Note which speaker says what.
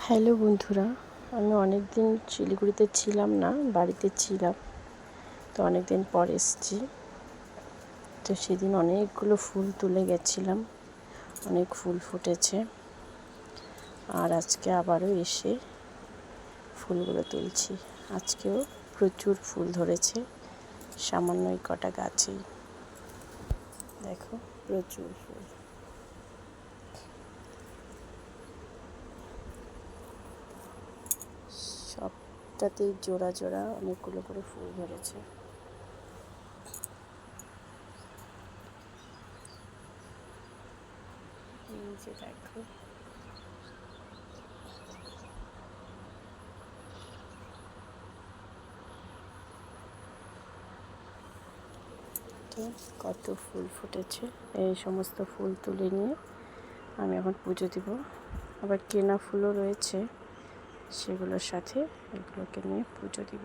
Speaker 1: Hello বন্ধুরা, আমি অনেক দিন শিলিগুড়িতে ছিলাম না, বাড়িতে ছিলাম। তো অনেক দিন পর এসেছি। তো সেদিন অনেকগুলো ফুল তুলে গেছিলাম, অনেক ফুল ফুটেছে। আর আজকে আবারও এসে ফুলগুলো তুলছি। আজকেও প্রচুর ফুল ধরেছে, সামান্যই কটা গাছেই। দেখো, প্রচুর ফুল। সবটাতেই জোড়া জোড়া অনেকগুলো করে ফুল ধরেছে। এই যে দেখো, কত ফুল ফুটেছে। এই সমস্ত ফুল তুলে নিয়ে আমি এখন পুজো দিব। আবার কেনা ফুলও রয়েছে, সেগুলোর সাথে এগুলোকে নিয়ে পুজো দিব।